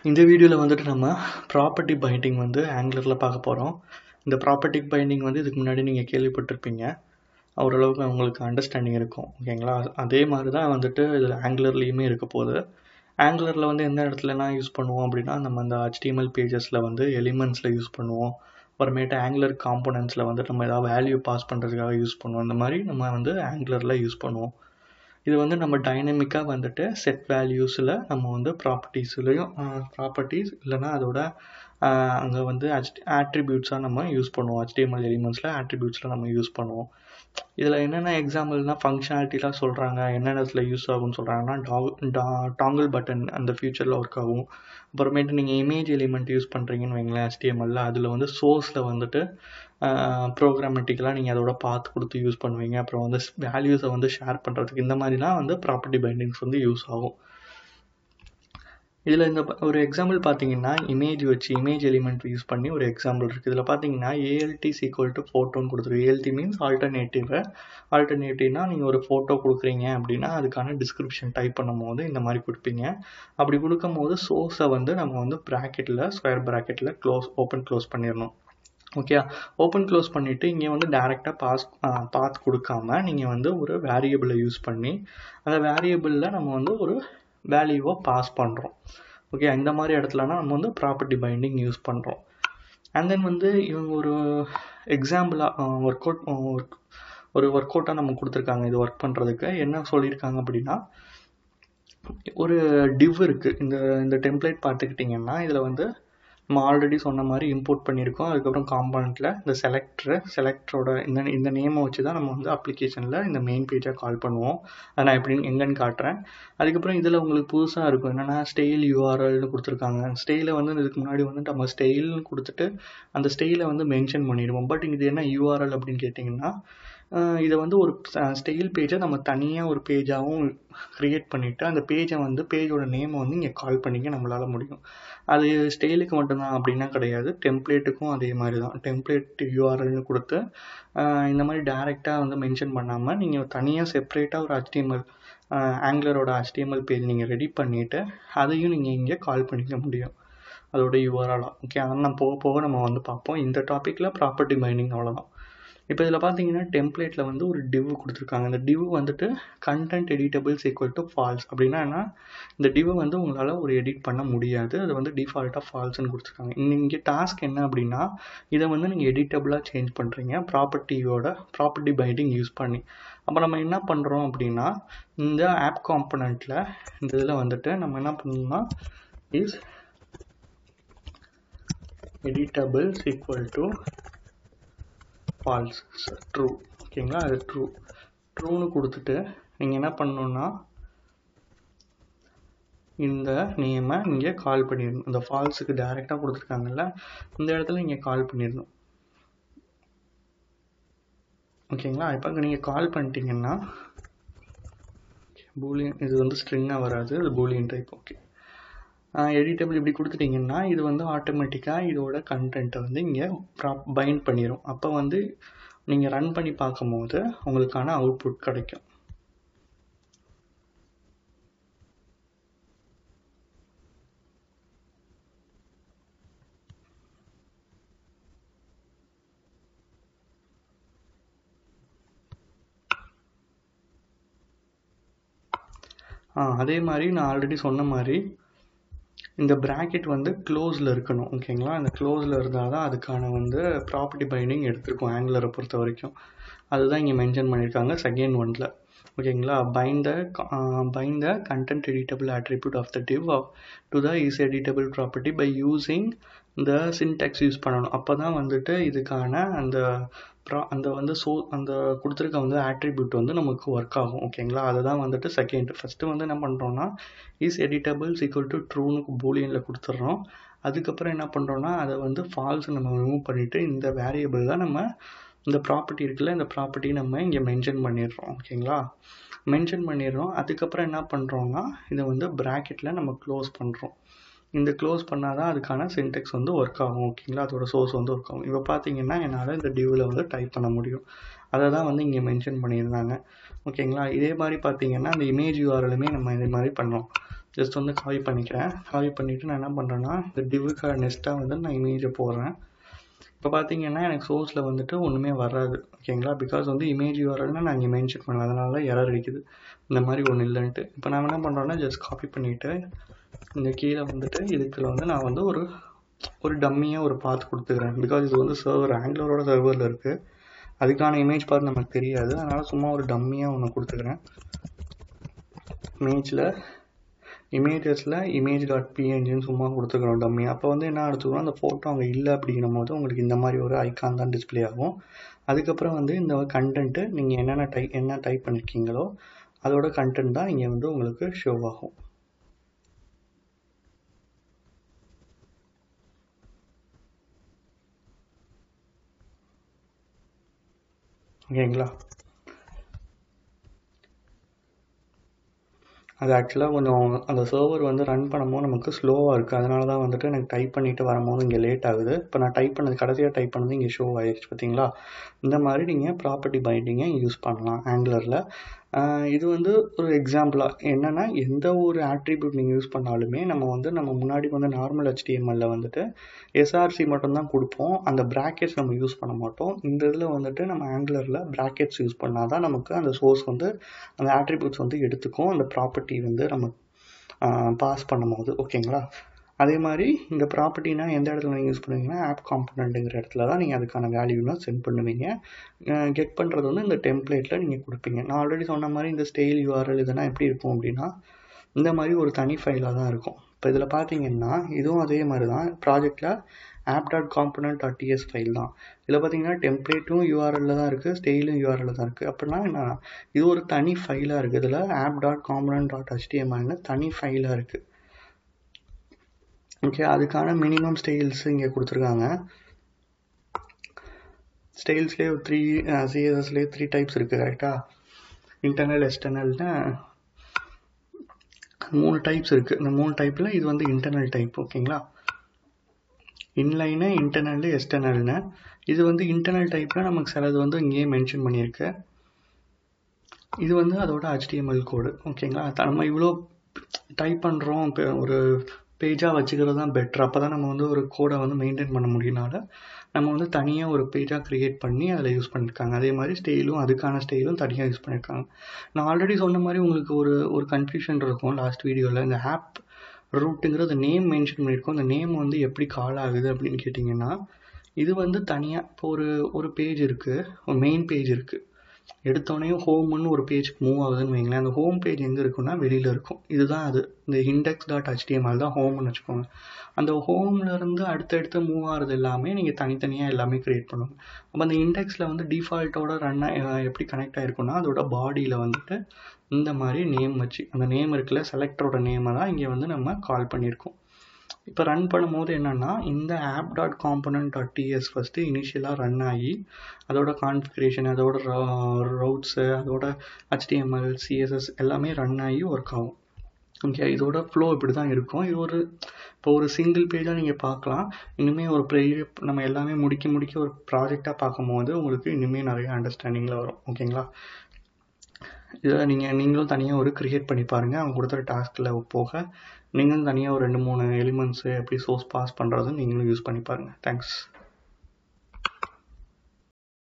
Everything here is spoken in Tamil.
இந்த வீடியோவில் வந்துட்டு நம்ம ப்ராப்பர்ட்டி பைண்டிங் வந்து ஆங்குலரில் பார்க்க போகிறோம். இந்த ப்ராப்பர்ட்டி பைண்டிங் வந்து இதுக்கு முன்னாடி நீங்கள் கேள்விப்பட்டிருப்பீங்க. ஓரளவுக்கு உங்களுக்கு அண்டர்ஸ்டாண்டிங் இருக்கும். ஓகேங்களா? அதே மாதிரி தான் வந்துட்டு இதில் ஆங்குலர்லேயுமே இருக்க போகுது. ஆங்குலரில் வந்து எந்த இடத்துலலாம் யூஸ் பண்ணுவோம் அப்படின்னா, நம்ம அந்த HTML பேஜஸில் வந்து எலிமெண்ட்ஸில் யூஸ் பண்ணுவோம். அப்புறமேட்டு ஆங்குலர் காம்போனன்ட்ஸில் வந்துட்டு நம்ம ஏதாவது வேல்யூ பாஸ் பண்ணுறதுக்காக யூஸ் பண்ணுவோம். இந்த மாதிரி நம்ம வந்து ஆங்குலரில் யூஸ் பண்ணுவோம். இது வந்து நம்ம டைனமிக்காக வந்துட்டு செட் வேல்யூஸில் நம்ம வந்து ப்ராப்பர்ட்டிஸ்லையும் ப்ராப்பர்ட்டிஸ் இல்லைனா அதோட அங்கே வந்து ஆட்ரிபியூட்ஸாக நம்ம யூஸ் பண்ணுவோம். HTML எலிமெண்ட்ஸில் ஆட்ரிபியூட்ஸில் நம்ம யூஸ் பண்ணுவோம். இதில் என்னென்ன எக்ஸாம்பிள்னால் ஃபங்க்ஷனாலிட்டிலாம் சொல்கிறாங்க, என்னென்ன இடத்துல யூஸ் ஆகும்னு சொல்கிறாங்கன்னா டாங்கிள் பட்டன் அந்த ஃபியூச்சரில் ஒர்க் ஆகும். அப்புறமேட்டு நீங்கள் இமேஜ் எலிமெண்ட் யூஸ் பண்ணுறீங்கன்னு வைங்களேன் HTML, அதில் வந்து சோர்ஸில் வந்துட்டு ப்ரோக்ராமேட்டிக்கலாக நீங்கள் அதோட பாத் கொடுத்து யூஸ் பண்ணுவீங்க. அப்புறம் வந்து வேல்யூஸை வந்து ஷேர் பண்ணுறதுக்கு இந்த மாதிரிலாம் வந்து ப்ராப்பர்ட்டி பைண்டிங்ஸ் வந்து யூஸ் ஆகும். இதில் இந்த ஒரு எக்ஸாம்பிள் பார்த்தீங்கன்னா இமேஜ் எலிமெண்ட் யூஸ் பண்ணி ஒரு எக்ஸாம்பிள் இருக்குது. இதில் பார்த்தீங்கன்னா ALT = ஃபோட்டோன்னு கொடுத்துருக்கு. ALT மீன்ஸ் ஆல்டர்னேட்டிவ்னா நீங்கள் ஒரு ஃபோட்டோ கொடுக்குறீங்க அப்படின்னா அதுக்கான டிஸ்கிரிப்ஷன் டைப் பண்ணும் போது இந்த மாதிரி கொடுப்பீங்க. அப்படி கொடுக்கும் போது சோர்ஸை வந்து நம்ம வந்து ஸ்கொயர் ப்ராக்கெட்டில் ஓப்பன் க்ளோஸ் பண்ணிடணும். ஓகே, ஓப்பன் க்ளோஸ் பண்ணிவிட்டு இங்கே வந்து டேரெக்டாக பாத் கொடுக்காம நீங்கள் வந்து ஒரு வேரியபிளை யூஸ் பண்ணி அந்த வேரியபிளில் நம்ம வந்து ஒரு வேல்யூவை பாஸ் பண்ணுறோம். ஓகே, இந்த மாதிரி இடத்துலனா நம்ம வந்து ப்ராப்பர்ட்டி பைண்டிங் யூஸ் பண்ணுறோம். அண்ட் தென் வந்து இவங்க ஒரு எக்ஸாம்பிளாக ஒர்க் அவுட்டாக நம்ம கொடுத்துருக்காங்க. இது ஒர்க் பண்ணுறதுக்கு என்ன சொல்லியிருக்காங்க அப்படின்னா, ஒரு டிவ் இருக்குது. இந்த டெம்ப்ளேட் பார்த்துக்கிட்டிங்கன்னா இதில் வந்து நம்ம ஆல்ரெடி சொன்ன மாதிரி இம்போர்ட் பண்ணியிருக்கோம். அதுக்கப்புறம் காம்பனண்ட்டில் இந்த செலக்டரோட இந்த நேமை வச்சு தான் நம்ம வந்து அப்ளிகேஷனில் இந்த மெயின் பேஜாக கால் பண்ணுவோம். அதை நான் எங்கன்னு காட்டுறேன். அதுக்கப்புறம் இதில் உங்களுக்கு புதுசாக இருக்கும் என்னென்னா ஸ்டைல் URLனு கொடுத்துருக்காங்க. ஸ்டைலை வந்து இதுக்கு முன்னாடி வந்து நம்ம ஸ்டைல்னு கொடுத்துட்டு அந்த ஸ்டைலை வந்து மென்ஷன் பண்ணிடுவோம். பட் இது என்ன URL அப்படின்னு கேட்டிங்கன்னா, இதை வந்து ஒரு ஸ்டைல் பேஜை நம்ம தனியாக ஒரு பேஜாகவும் க்ரியேட் பண்ணிவிட்டு அந்த பேஜோட நேமை வந்து இங்கே கால் பண்ணிக்க நம்மளால் முடியும். அது ஸ்டைலுக்கு மட்டும்தான் அப்படின்னா கிடையாது, டெம்ப்ளேட்டுக்கும் அதே மாதிரி தான். டெம்ப்ளேட் URLனு கொடுத்து இந்த மாதிரி டேரெக்டாக வந்து மென்ஷன் பண்ணாமல் நீங்கள் தனியாக செப்பரேட்டாக ஒரு ஆங்குலரோட HTML பேஜ் நீங்கள் ரெடி பண்ணிவிட்டு அதையும் நீங்கள் இங்கே கால் பண்ணிக்க முடியும் அதோட URL-ஆ. ஓகே, அதெல்லாம் நம்ம போக நம்ம வந்து பார்ப்போம். இந்த டாப்பிக்கில் ப்ராப்பர்ட்டி பைண்டிங் அவ்வளோதான். இப்போ இதில் பார்த்தீங்கன்னா டெம்ப்ளேட்டில் வந்து ஒரு டிவ் கொடுத்துருக்காங்க. இந்த டிவ் வந்துட்டு கண்டென்ட் எடிட்டபிள்ஸ் = ஃபால்ஸ். அப்படின்னா என்ன, இந்த டிவ் வந்து உங்களால் ஒரு எடிட் பண்ண முடியாது, அது வந்து டிஃபால்ட்டாக ஃபால்ஸ்ன்னு கொடுத்துருக்காங்க. இங்கே டாஸ்க் என்ன அப்படின்னா, இதை வந்து நீங்கள் எடிட்டபிளாக சேஞ்ச் பண்ணுறீங்க ப்ராப்பர்ட்டி பைண்டிங் யூஸ் பண்ணி. அப்போ நம்ம என்ன பண்ணுறோம் அப்படின்னா, இந்த ஆப் காம்பனண்ட்டில் இந்த இதில் வந்துட்டு நம்ம என்ன பண்ணணும்னா இஸ் எடிட்டபிள்ஸ் = ஃபால்ஸ், ட்ரூ. ஓகேங்களா, அது ட்ரூன்னு கொடுத்துட்டு நீங்கள் என்ன பண்ணணுன்னா இந்த நேமை இங்கே கால் பண்ணிடணும். இந்த ஃபால்ஸுக்கு டைரெக்டாக கொடுத்துருக்காங்கல்ல, இந்த இடத்துல நீங்கள் கால் பண்ணிடணும். ஓகேங்களா, இப்போ நீங்கள் கால் பண்ணிட்டீங்கன்னா பூலியன், இது வந்து ஸ்ட்ரிங்காக வராது, இது பூலியன் டைப். ஓகே, எடிட்டபிள் இப்படி கொடுத்துட்டிங்கன்னா இது வந்து ஆட்டோமேட்டிக்காக இதோட கண்டென்ட்டை வந்து இங்கே பைண்ட் பண்ணிடும். அப்போ வந்து நீங்கள் ரன் பண்ணி பார்க்கும்போது உங்களுக்கான அவுட்புட் கிடைக்கும். அதே மாதிரி நான் ஆல்ரெடி சொன்ன மாதிரி இந்த ப்ராக்கெட் வந்து க்ளோஸில் இருக்கணும். ஓகேங்களா, இந்த க்ளோஸில் இருந்தால் தான் அதுக்கான வந்து ப்ராப்பர்ட்டி பைண்டிங் எடுத்துருக்கோம் ஆங்குலரை பொறுத்த வரைக்கும். அதுதான் இங்கே மென்ஷன் பண்ணியிருக்காங்க செகண்ட் ஒன்ல. ஓகேங்களா, bind the content editable attribute of the div to the isEditable property by using the syntax use பண்ணணும். அப்போ தான் வந்துட்டு இதுக்கான அந்த கொடுத்துருக்க வந்து ஆட்ரிபியூட் வந்து நமக்கு ஒர்க் ஆகும். ஓகேங்களா, அதுதான் வந்துட்டு செகண்ட். ஃபஸ்ட்டு வந்து என்ன பண்ணுறோன்னா isEditables = ட்ரூனுக்கு பூலியனில் கொடுத்துட்றோம். அதுக்கப்புறம் என்ன பண்ணுறோன்னா அதை வந்து ஃபால்ஸ் நம்ம ரிமூவ் பண்ணிவிட்டு இந்த வேரியபிளில் நம்ம இந்த ப்ராப்பர்ட்டி இருக்குல்ல, இந்த ப்ராப்பர்ட்டி நம்ம இங்கே மென்ஷன் பண்ணிடுறோம். ஓகேங்களா, மென்ஷன் பண்ணிடுறோம். அதுக்கப்புறம் என்ன பண்ணுறோன்னா இதை வந்து ப்ராக்கெட்டில் நம்ம க்ளோஸ் பண்ணுறோம். இந்த க்ளோஸ் பண்ணால் தான் அதுக்கான சின்டெக்ஸ் வந்து ஒர்க் ஆகும். ஓகேங்களா, அதோட சோர்ஸ் வந்து ஒர்க் ஆகும். இப்போ பார்த்தீங்கன்னா என்னால் இந்த டிவில் வந்து டைப் பண்ண முடியும். அதை தான் வந்து இங்கே மென்ஷன் பண்ணியிருந்தாங்க. ஓகேங்களா, இதே மாதிரி பார்த்தீங்கன்னா அந்த இமேஜ் URLுமே நம்ம இதே மாதிரி பண்ணோம். ஜஸ்ட் வந்து காப்பி பண்ணிக்கிறேன். காப்பி பண்ணிவிட்டு நான் என்ன பண்ணுறேன்னா இந்த டிவுக்கான நெக்ஸ்ட்டாக வந்து நான் இமேஜை போடுறேன். இப்போ பார்த்தீங்கன்னா எனக்கு சோர்ஸில் வந்துட்டு ஒன்றுமே வராது. ஓகேங்களா, பிகாஸ் வந்து இமேஜ் வரலன்னா நான் இங்கே மென்ஷன் பண்ணல, அதனால எரர் அடிக்குது இந்த மாதிரி ஒன்று இல்லைன்ட்டு. இப்போ நான் என்ன பண்ணுறேன்னா ஜஸ்ட் காப்பி பண்ணிவிட்டு இந்த கீழே வந்துட்டு இதுக்குள்ள வந்து நான் வந்து ஒரு டம்மியாக ஒரு பாத் கொடுத்துக்கிறேன். பிகாஸ் இது வந்து சர்வர் ஆங்குலரோட சர்வரில் இருக்குது, அதுக்கான இமேஜ் பார்த்து நமக்கு தெரியாது, அதனால் சும்மா ஒரு டம்மியாக ஒன்று கொடுத்துக்கிறேன். இமேஜஸில் image.pngன்னு சும்மா கொடுத்துக்கிறோம் டம்மியாக. அப்போ வந்து என்ன எடுத்துக்கிறோம், அந்த ஃபோட்டோ அங்கே இல்லை அப்படின்னும் போது உங்களுக்கு இந்த மாதிரி ஒரு ஐக்கான் தான் டிஸ்பிளே ஆகும். அதுக்கப்புறம் வந்து இந்த கண்டென்ட்டு நீங்கள் என்ன டைப் பண்ணியிருக்கீங்களோ அதோட கண்டென்ட் தான் இங்கே வந்து உங்களுக்கு ஷோ ஆகும். ஓகேங்களா, அது ஆக்சுவலாக கொஞ்சம் அந்த சர்வர் வந்து ரன் பண்ணும்போது நமக்கு ஸ்லோவாக இருக்குது, அதனால தான் வந்துட்டு எனக்கு டைப் பண்ணிவிட்டு வரும்போது இங்கே லேட் ஆகுது. இப்போ நான் கடைசியாக டைப் பண்ணது இங்கே ஷோ ஆகிடுச்சு பார்த்தீங்களா. இந்த மாதிரி நீங்கள் ப்ராப்பர்ட்டி பைண்டிங்கை யூஸ் பண்ணலாம் ஆங்குலரில். இது வந்து ஒரு எக்ஸாம்பிளாக என்னென்னா, எந்த ஒரு ஆட்ரிபியூட் நீங்கள் யூஸ் பண்ணாலுமே நம்ம முன்னாடி வந்து நார்மல் HTML வந்துட்டு SRC மட்டும்தான் கொடுப்போம், அந்த ப்ராக்கெட்ஸ் நம்ம யூஸ் பண்ண மாட்டோம். இந்த இதில் வந்துட்டு நம்ம ஆங்குலரில் ப்ராக்கெட்ஸ் யூஸ் பண்ணால் தான் நமக்கு அந்த சோர்ஸ் வந்து அந்த ஆட்ரிபியூட்ஸ் வந்து எடுத்துக்கும், அந்த ப்ராப்பர்ட்டி வந்து நம்ம பாஸ் பண்ணும் போது. ஓகேங்களா, அதே மாதிரி இந்த ப்ராப்பர்ட்டினா எந்த இடத்துல நீங்கள் யூஸ் பண்ணுவீங்கன்னா ஆப் காம்பனண்ட்டுங்கிற இடத்துல தான் நீங்கள் அதுக்கான வேல்யூலாம் சென்ட் பண்ணுவீங்க. கெட் பண்ணுறது வந்து இந்த டெம்ப்ளேட்டில் நீங்கள் கொடுப்பீங்க. நான் ஆல்ரெடி சொன்ன மாதிரி இந்த ஸ்டைல் URL இதெல்லாம் எப்படி இருக்கும் அப்படின்னா இந்த மாதிரி ஒரு தனி ஃபைலாக தான் இருக்கும். இப்போ இதில் பார்த்தீங்கன்னா இதுவும் அதே மாதிரி தான், ப்ராஜெக்டில் app.component.ts ஃபைல் தான். இதில் பார்த்தீங்கன்னா டெம்ப்ளேட்டும் URL தான் இருக்குது, ஸ்டைலும் URL தான் இருக்குது. அப்படின்னா என்ன, இது ஒரு தனி ஃபைலாக இருக்குது. இதில் app.component.html தனி ஃபைலாக இருக்குது. ஓகே, அதுக்கான மினிமம் ஸ்டைல்ஸ் இங்கே கொடுத்துருக்காங்க. ஸ்டைல்ஸ்லேயே ஒரு CSSலேயே 3 டைப்ஸ் இருக்குது கரெக்டாக. இன்டர்னல் எக்ஸ்டர்னல்னு 3 டைப்ஸ் இருக்குது. இந்த 3 டைப்பில் இது வந்து இன்டர்னல் டைப். ஓகேங்களா, இன்லைனு, இன்டர்னல், எக்ஸ்டர்னல்னு. இது வந்து இன்டர்னல் டைப்பில் நமக்கு சிலது வந்து இங்கேயே மென்ஷன் பண்ணியிருக்கு. இது வந்து அதோட HTML கோடு. ஓகேங்களா, நம்ம இவ்வளோ டைப் பண்ணுறோம், இப்போ ஒரு பேஜாக வச்சுக்கிறது தான் பெட்டர். அப்போ தான் நம்ம வந்து ஒரு கோடை வந்து மெயின்டைன் பண்ண முடியினால நம்ம வந்து தனியாக ஒரு பேஜாக க்ரியேட் பண்ணி அதில் யூஸ் பண்ணியிருக்காங்க. அதே மாதிரி ஸ்டைலும் அதுக்கான ஸ்டைலும் தனியாக யூஸ் பண்ணியிருக்காங்க. நான் ஆல்ரெடி சொன்ன மாதிரி உங்களுக்கு ஒரு கன்ஃபியூஷன் இருக்கும் லாஸ்ட் வீடியோவில். இந்த ஆப் ரூட்டுங்கிறது நேம் மென்ஷன் பண்ணியிருக்கோம், இந்த நேம் வந்து எப்படி கால் ஆகுது அப்படின்னு கேட்டிங்கன்னா இது வந்து தனியாக இப்போ ஒரு பேஜ் இருக்குது, ஒரு மெயின் பேஜ் இருக்குது, எடுத்தோடனே ஹோம்னு ஒரு பேஜ்க்கு மூவ் ஆகுதுன்னு வைங்களேன். அந்த ஹோம் பேஜ் எங்கே இருக்குன்னா வெளியில் இருக்கும். இதுதான் அது, இந்த index.html தான் ஹோம்னு வச்சுக்கோங்க. அந்த ஹோம்லேருந்து அடுத்தடுத்து மூவ் ஆகிறது எல்லாமே நீங்கள் தனித்தனியாக எல்லாமே க்ரியேட் பண்ணுவோம். அப்போ அந்த இண்டெக்ஸில் வந்து டிஃபால்ட்டோட எப்படி கனெக்ட் ஆகிருக்குன்னா அதோட பாடியில் வந்துட்டு இந்த மாதிரி நேம் வச்சு, அந்த நேம் இருக்குல்ல செலக்டரோட நேமை தான் இங்கே வந்து நம்ம கால் பண்ணியிருக்கோம். இப்போ ரன் பண்ணும்போது என்னென்னா இந்த app.component.ts ஃபஸ்ட்டு இனிஷியலாக ரன் ஆகி அதோட கான்ஃபிகரேஷன், அதோட ரவுட்ஸு, அதோட HTML, CSS எல்லாமே ரன் ஆகி ஒர்க் ஆகும். ஓகே, இதோட ஃப்ளோ இப்படி தான் இருக்கும். இது இப்போ ஒரு சிங்கிள் பேஜாக நீங்கள் பார்க்கலாம். இனிமேல் ஒரு பெரிய நம்ம எல்லாமே முடிக்க ஒரு ப்ராஜெக்டாக பார்க்கும்போது உங்களுக்கு இனிமேல் நிறைய அண்டர்ஸ்டாண்டிங்கில் வரும். ஓகேங்களா, இதை நீங்களும் தனியாக ஒரு க்ரியேட் பண்ணி பாருங்கள். அவங்க கொடுத்துற டாஸ்கில் போக நீங்களும் தனியாக ஒரு 2-3 எலிமெண்ட்ஸு எப்படி சோர்ஸ் பாஸ் பண்ணுறதுன்னு நீங்களும் யூஸ் பண்ணி பாருங்கள். தேங்க்ஸ்.